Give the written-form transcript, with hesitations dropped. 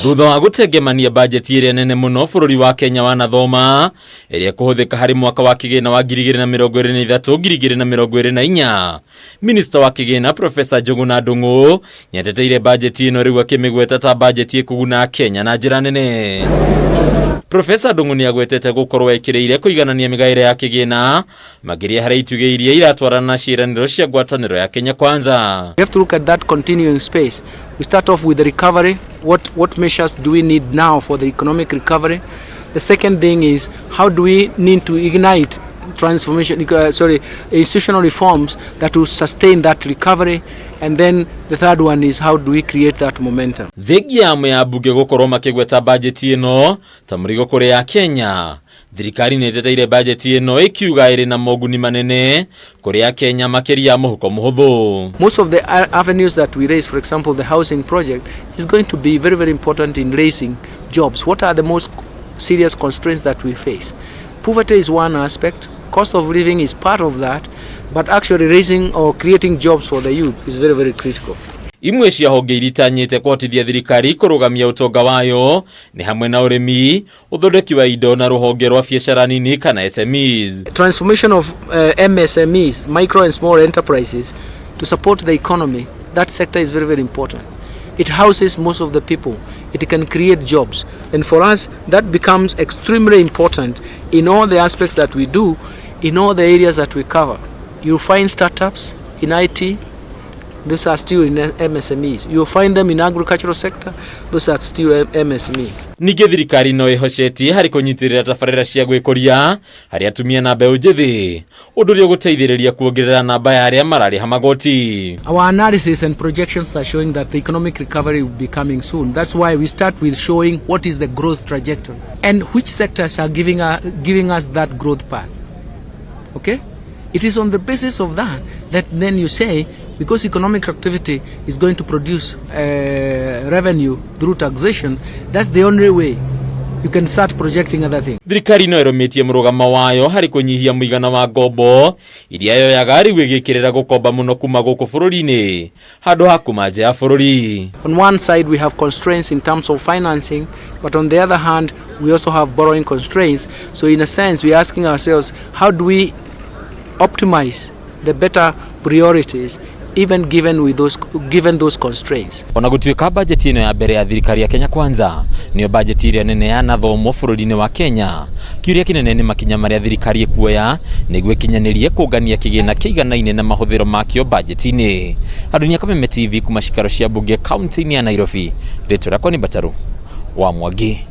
Thutha wa gutegemania bajeti iria nene muno bururi wa Kenya wanathoma iria kuhuthika hari mwaka wa kigina wa 2023-2024, Minista wa kigina Prof Njuguna Ndung'u nĩateteire bajeti ino riu akimigweta ta bajeti ikuguna Kenya na njira nene. Prof Ndung'u nĩagwetete gukorwo ekireire kuiganania migaire ya kigina magiria hari ituge iria iratwarana na ciiraniro cia ngwataniro ya Kenya kwanza. We have to look at that continuing space. We start off with the recovery. What measures do we need now for the economic recovery? The second thing is, how do we need to ignite institutional reforms that will sustain that recovery? And then the third one is, how do we create that momentum? Thegia ya bunge gukorwo makigweta bajeti ino ta murigo kuri ya Kenya. THIRIKARI nĩteteire bajeti ino ikiuga iri na moguni manene kuri ya Kenya makiria muhuko muhuthu. Most of the avenues that we raise, for example, the housing project, is going to be very, very important in raising jobs. What are the most serious constraints that we face? Poverty is one aspect. Cost of living is part of that. But actually raising or creating jobs for the youth is very, very critical. Imwe cia honge iritanyite kuhotithia thirikari kurugamia utonga wayo ni hamwe na urimi, uthondeki wa indo na ruhonge rwa biashara nini kana SMEs. Transformation of MSMEs, micro and small enterprises, to support the economy. That sector is very, very important. It houses most of the people. It can create jobs. And for us, that becomes extremely important in all the aspects that we do, in all the areas that we cover. You'll find startups in IT, those are still in MSMEs. You'll find them in agricultural sector, those are still MSME. Ningĩ thirikari no ĩhocetie harĩ kũnyitirĩra tabarĩra cia gwĩkũria harĩ atumia na mbeũ njĩthĩ, ũndũ ũrĩa ũgũteithĩrĩria kuongerera namba ya arĩa mararĩha magoti. Our analysis and projections are showing that the economic recovery will be coming soon. That's why we start with showing what is the growth trajectory and which sectors are giving us that growth path. Okay? It is on the basis of that then you say, because economic activity is going to produce revenue through taxation, that's the only way you can start projecting other things. Thirikari no ĩrũmĩtie mũrũgamo wayo harĩ kũnyihia mũigana wa ngombo iria yoyaga rĩu ĩgĩkĩrĩra gũkomba mũno kuma gũkũ bũrũri-inĩ handũ ha kuma nja ya bũrũri. On one side we have constraints in terms of financing, but on the other hand we also have borrowing constraints. So in a sense we are asking ourselves, how do we optimize the better priorities even given those constraints. Ona gũtuĩka bajeti ino ya mbere ya thirikari ya Kenya kwanza niyo bajeti iria nene yanathomwo bũrũri-inĩ wa Kenya, kiuria kinene nĩ makinya marĩa thirikari ĩkuoya nĩguo ĩkinyanĩrie kũngania kĩgĩna kĩiganaine na mahũthĩro makĩo bajeti-inĩ. Adunia Kameme TV kuma cikaro cia bunge kaunti-inĩ ya Nairobi. Rĩtwa rĩakwa nĩ Mbataru wa Mwangi.